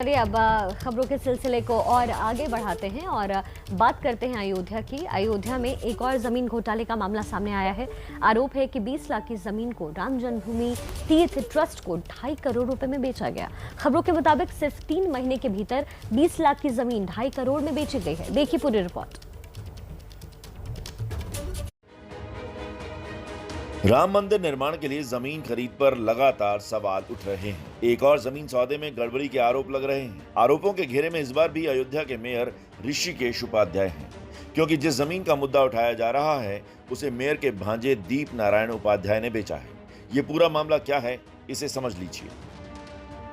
चलिए अब खबरों के सिलसिले को और आगे बढ़ाते हैं और बात करते हैं अयोध्या की। अयोध्या में एक और जमीन घोटाले का मामला सामने आया है। आरोप है कि 20 लाख की जमीन को राम जन्मभूमि तीर्थ ट्रस्ट को 2.5 करोड़ रुपए में बेचा गया। खबरों के मुताबिक सिर्फ 3 महीने के भीतर 20 लाख की जमीन 2.5 करोड़ में बेची गई है। देखिए पूरी रिपोर्ट। राम मंदिर निर्माण के लिए जमीन खरीद पर लगातार सवाल उठ रहे हैं। एक और जमीन सौदे में गड़बड़ी के आरोप लग रहे हैं। आरोपों के घेरे में इस बार भी अयोध्या के मेयर ऋषिकेश उपाध्याय हैं, क्योंकि जिस जमीन का मुद्दा उठाया जा रहा है उसे मेयर के भांजे दीप नारायण उपाध्याय ने बेचा है। ये पूरा मामला क्या है, इसे समझ लीजिए।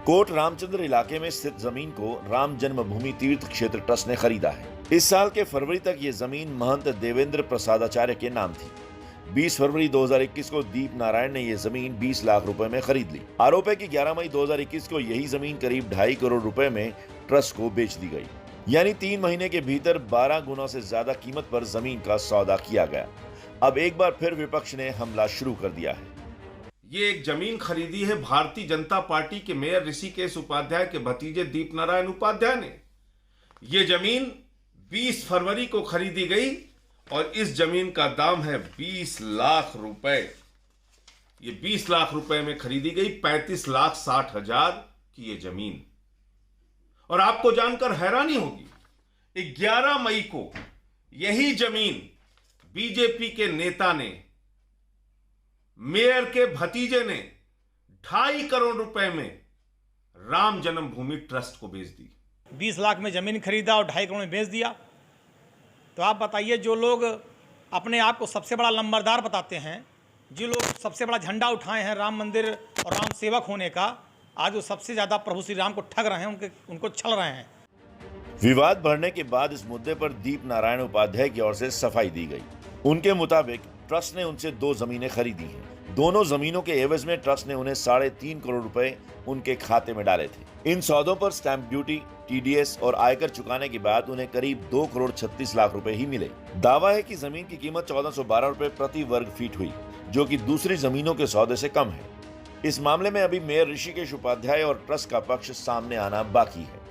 कोट रामचंद्र इलाके में स्थित जमीन को राम जन्मभूमि तीर्थ क्षेत्र ट्रस्ट ने खरीदा है। इस साल के फरवरी तक ये जमीन महंत देवेंद्र प्रसादाचार्य के नाम थी। 20 फरवरी 2021 को दीप नारायण ने यह जमीन 20 लाख रुपए में खरीद ली। आरोप है कि 11 मई 2021 को यही जमीन करीब 2.5 करोड़ रुपए में ट्रस्ट को बेच दी गई। यानी 3 महीने के भीतर 12 गुना से ज्यादा कीमत पर जमीन का सौदा किया गया। अब एक बार फिर विपक्ष ने हमला शुरू कर दिया है। ये एक जमीन खरीदी है भारतीय जनता पार्टी के मेयर ऋषिकेश उपाध्याय के भतीजे दीप नारायण उपाध्याय ने। ये जमीन 20 फरवरी को खरीदी गई और इस जमीन का दाम है 20 लाख रुपए। ये 20 लाख रुपए में खरीदी गई 35,60,000 की ये जमीन। और आपको जानकर हैरानी होगी, 11 मई को यही जमीन बीजेपी के नेता ने, मेयर के भतीजे ने 2.5 करोड़ रुपए में राम जन्मभूमि ट्रस्ट को बेच दी। 20 लाख में जमीन खरीदा और 2.5 करोड़ में बेच दिया। तो आप बताइए, जो लोग अपने आप को सबसे बड़ा नंबरदार बताते हैं, जो लोग सबसे बड़ा झंडा उठाए हैं राम मंदिर और राम सेवक होने का, आज वो सबसे ज़्यादा प्रभु श्री राम को ठग रहे हैं, उनको छल रहे हैं। विवाद बढ़ने के बाद इस मुद्दे पर दीप नारायण उपाध्याय की ओर से सफाई दी गई। उनके मुताबिक ट्रस्ट ने उनसे 2 जमीनें खरीदी हैं। दोनों जमीनों के एवज में ट्रस्ट ने उन्हें 3.5 करोड़ रुपए उनके खाते में डाले थे। इन सौदों पर स्टैंप ड्यूटी, टीडीएस और आयकर चुकाने के बाद उन्हें करीब 2 करोड़ 36 लाख रुपए ही मिले। दावा है कि जमीन की कीमत 1412 रुपए प्रति वर्ग फीट हुई, जो कि दूसरी जमीनों के सौदे से कम है। इस मामले में अभी मेयर ऋषिकेश उपाध्याय और ट्रस्ट का पक्ष सामने आना बाकी है।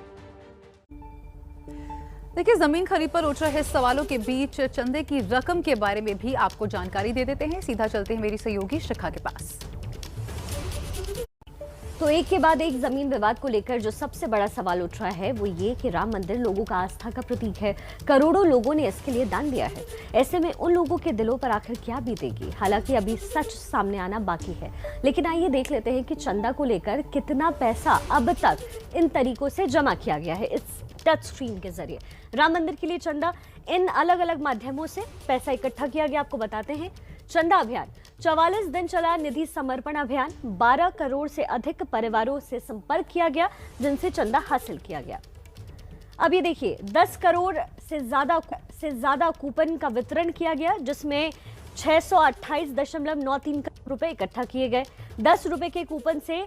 देखिए, जमीन खरीद पर उठ रहे सवालों के बीच चंदे की रकम के बारे में भी आपको जानकारी दे देते हैं। सीधा चलते हैं मेरी सहयोगी शिखा के पास। तो एक के बाद एक जमीन विवाद को लेकर जो सबसे बड़ा सवाल उठ रहा है वो ये कि राम मंदिर लोगों का आस्था का प्रतीक है। करोड़ों लोगों ने इसके लिए दान दिया है। ऐसे में उन लोगों के दिलों पर आखिर क्या बीतेगी? हालांकि अभी सच सामने आना बाकी है, लेकिन आइए देख लेते हैं कि चंदा को लेकर कितना पैसा अब तक इन तरीकों से जमा किया गया है। इस टच स्क्रीन के जरिए राम मंदिर के लिए चंदा इन अलग अलग माध्यमों से पैसा इकट्ठा किया गया। आपको बताते हैं, चंदा अभियान 44 दिन चला निधि समर्पण अभियान। 12 करोड़ से अधिक परिवारों से संपर्क किया गया जिनसे चंदा हासिल किया गया। अब ये देखिए, 10 करोड़ से ज्यादा कूपन का वितरण किया गया, जिसमें 628.93 करोड़ रुपए इकट्ठा किए गए। 10 रुपए के कूपन से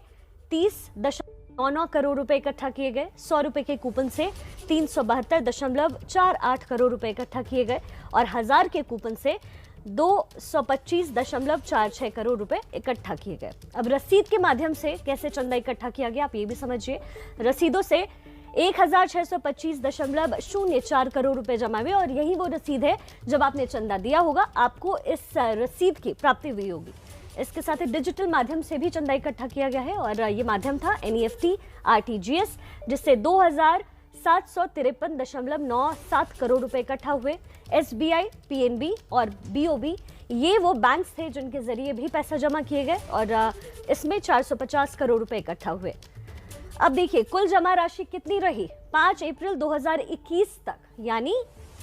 30.99 करोड़ रुपए इकट्ठा किए गए। 100 रुपए के कूपन से 372.48 करोड़ रुपए इकट्ठा किए गए और 1000 के कूपन से 225.46 करोड़ रुपए इकट्ठा किए गए। अब रसीद के माध्यम से कैसे चंदा इकट्ठा किया गया, आप ये भी समझिए। रसीदों से 1625.04 करोड़ रुपए जमा हुए और यही वो रसीद है जब आपने चंदा दिया होगा आपको इस रसीद की प्राप्ति हुई होगी। इसके साथ ही डिजिटल माध्यम से भी चंदा इकट्ठा किया गया है और ये माध्यम था NEFT RTGS, जिससे 2753.97 करोड़ रुपए इकट्ठा हुए। SBI, PNB और BOB ये वो बैंक्स थे जिनके जरिए भी पैसा जमा किए गए और इसमें 450 करोड़ रुपए इकट्ठा हुए। अब देखिए, कुल जमा राशि कितनी रही 5 अप्रैल 2021 तक, यानी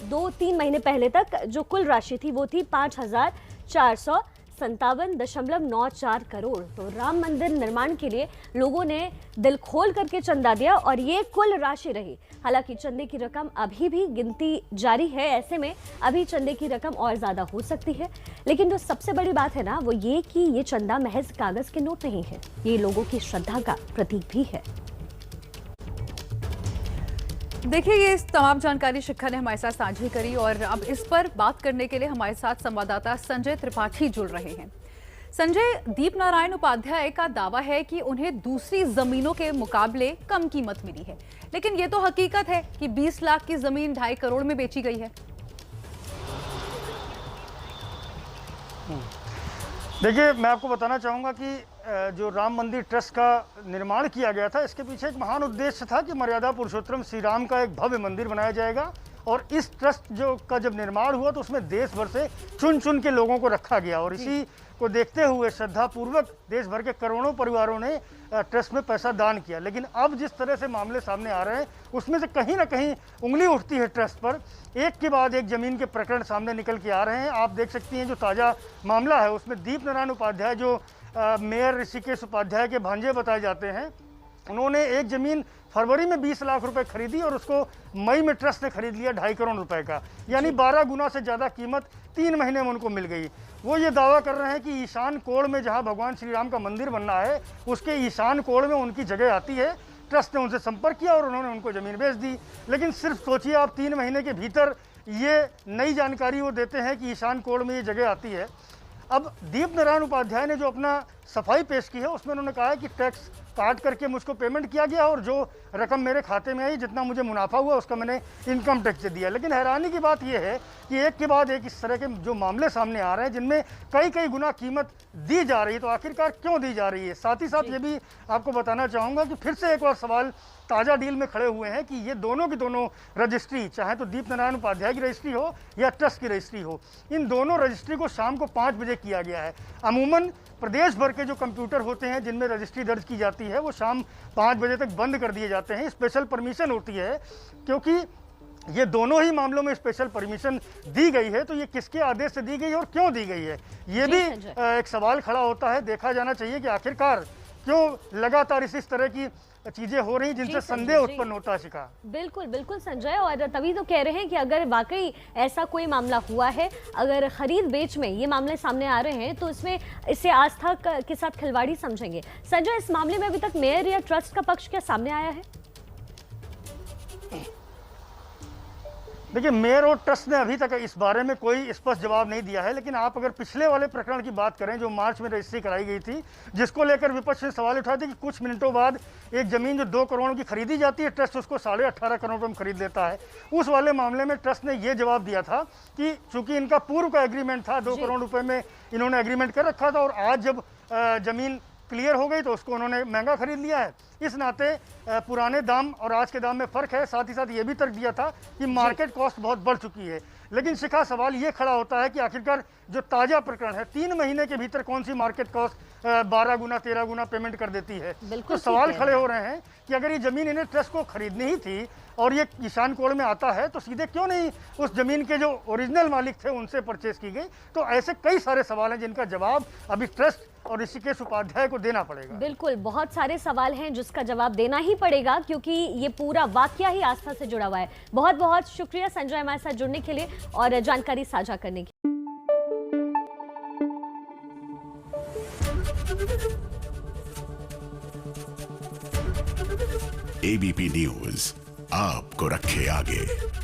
2-3 महीने पहले तक जो कुल राशि थी वो थी 5,457.94 करोड़। तो राम मंदिर निर्माण के लिए लोगों ने दिल खोल करके चंदा दिया और ये कुल राशि रही। हालांकि चंदे की रकम अभी भी गिनती जारी है, ऐसे में अभी चंदे की रकम और ज्यादा हो सकती है। लेकिन जो सबसे बड़ी बात है ना, वो ये कि ये चंदा महज कागज के नोट नहीं है, ये लोगों की श्रद्धा का प्रतीक भी है। देखिए, ये तमाम जानकारी शिखा ने हमारे साथ साझी करी और अब इस पर बात करने के लिए हमारे साथ संवाददाता संजय त्रिपाठी जुड़ रहे हैं। संजय, दीप नारायण उपाध्याय का दावा है कि उन्हें दूसरी जमीनों के मुकाबले कम कीमत मिली है, लेकिन ये तो हकीकत है कि 20 लाख की जमीन 2.5 करोड़ में बेची गई है। देखिए, मैं आपको बताना चाहूँगा कि जो राम मंदिर ट्रस्ट का निर्माण किया गया था, इसके पीछे एक महान उद्देश्य था कि मर्यादा पुरुषोत्तम श्री राम का एक भव्य मंदिर बनाया जाएगा। और इस ट्रस्ट का जब निर्माण हुआ तो उसमें देश भर से चुन चुन के लोगों को रखा गया, और इसी को देखते हुए श्रद्धापूर्वक देश भर के करोड़ों परिवारों ने ट्रस्ट में पैसा दान किया। लेकिन अब जिस तरह से मामले सामने आ रहे हैं, उसमें से कहीं ना कहीं उंगली उठती है ट्रस्ट पर। एक के बाद एक जमीन के प्रकरण सामने निकल के आ रहे हैं। आप देख सकती हैं जो ताज़ा मामला है उसमें दीप नारायण उपाध्याय, जो मेयर ऋषिकेश उपाध्याय के भांजे बताए जाते हैं, उन्होंने एक ज़मीन फरवरी में 20 लाख रुपए खरीदी और उसको मई में ट्रस्ट ने खरीद लिया 2.5 करोड़ रुपए का, यानी 12 गुना से ज़्यादा कीमत 3 महीने में उनको मिल गई। वो ये दावा कर रहे हैं कि ईशान कोण में जहां भगवान श्री राम का मंदिर बनना है, उसके ईशान कोण में उनकी जगह आती है। ट्रस्ट ने उनसे संपर्क किया और उन्होंने उनको ज़मीन बेच दी। लेकिन सिर्फ सोचिए आप, 3 महीने के भीतर ये नई जानकारी वो देते हैं कि ईशान कोण में ये जगह आती है। अब दीप नारायण उपाध्याय ने जो अपना सफाई पेश की है, उसमें उन्होंने कहा है कि टैक्स काट करके मुझको पेमेंट किया गया और जो रकम मेरे खाते में आई, जितना मुझे मुनाफा हुआ उसका मैंने इनकम टैक्स से दिया। लेकिन हैरानी की बात यह है कि एक के बाद एक इस तरह के जो मामले सामने आ रहे हैं, जिनमें कई कई गुना कीमत दी जा रही है, तो आखिरकार क्यों दी जा रही है? साथ ही साथ ये भी आपको बताना चाहूँगा कि फिर से एक और सवाल ताज़ा डील में खड़े हुए हैं कि ये दोनों की दोनों रजिस्ट्री, चाहे तो दीप नारायण उपाध्याय की रजिस्ट्री हो या ट्रस्ट की रजिस्ट्री हो, इन दोनों रजिस्ट्री को शाम को 5 बजे किया गया है। अमूमन प्रदेश भर के जो कंप्यूटर होते हैं जिनमें रजिस्ट्री दर्ज की जाती है, वो शाम 5 बजे तक बंद कर दिए जाते हैं। स्पेशल परमिशन होती है, क्योंकि ये दोनों ही मामलों में स्पेशल परमिशन दी गई है। तो ये किसके आदेश से दी गई है और क्यों दी गई है, ये भी एक सवाल खड़ा होता है। देखा जाना चाहिए कि आखिरकार क्यों लगातार इस तरह की चीजें हो रही जिनसे संदेह उत्पन्न होता है। शिखा, बिल्कुल बिल्कुल संजय, और तभी तो कह रहे हैं कि अगर वाकई ऐसा कोई मामला हुआ है, अगर खरीद बेच में ये मामले सामने आ रहे हैं, तो इसमें इसे आस्था के साथ खिलवाड़ी समझेंगे। संजय, इस मामले में अभी तक मेयर या ट्रस्ट का पक्ष क्या सामने आया है? देखिए, मेयर और ट्रस्ट ने अभी तक इस बारे में कोई स्पष्ट जवाब नहीं दिया है। लेकिन आप अगर पिछले वाले प्रकरण की बात करें जो मार्च में रजिस्ट्री कराई गई थी, जिसको लेकर विपक्ष ने सवाल उठाए थे कि कुछ मिनटों बाद एक ज़मीन जो 2 करोड़ की खरीदी जाती है, ट्रस्ट उसको 18.5 करोड़ रुपये में खरीद लेता है। उस वाले मामले में ट्रस्ट ने ये जवाब दिया था कि चूंकि इनका पूर्व का एग्रीमेंट था, 2 करोड़ रुपये में इन्होंने एग्रीमेंट कर रखा था, और आज जब ज़मीन क्लियर हो गई तो उसको उन्होंने महंगा खरीद लिया है। इस नाते पुराने दाम और आज के दाम में फ़र्क है। साथ ही साथ ये भी तर्क दिया था कि मार्केट कॉस्ट बहुत बढ़ चुकी है। लेकिन शिखा, सवाल ये खड़ा होता है कि आखिरकार जो ताज़ा प्रकरण है, 3 महीने के भीतर कौन सी मार्केट कॉस्ट 12 गुना 13 गुना पेमेंट कर देती है। तो सवाल खड़े हो रहे हैं कि अगर ये ज़मीन इन्हें ट्रस्ट को खरीदनी ही थी और ये ईशान कोण में आता है, तो सीधे क्यों नहीं उस ज़मीन के जो ओरिजिनल मालिक थे उनसे परचेज की गई? तो ऐसे कई सारे सवाल हैं जिनका जवाब अभी ट्रस्ट और ऋषिकेश उपाध्याय को देना पड़ेगा। बिल्कुल, बहुत सारे सवाल हैं जिसका जवाब देना ही पड़ेगा, क्योंकि ये पूरा वाकया ही आस्था से जुड़ा हुआ है। बहुत बहुत शुक्रिया संजय हमारे साथ जुड़ने के लिए और जानकारी साझा करने की। एबीपी न्यूज आपको रखे आगे।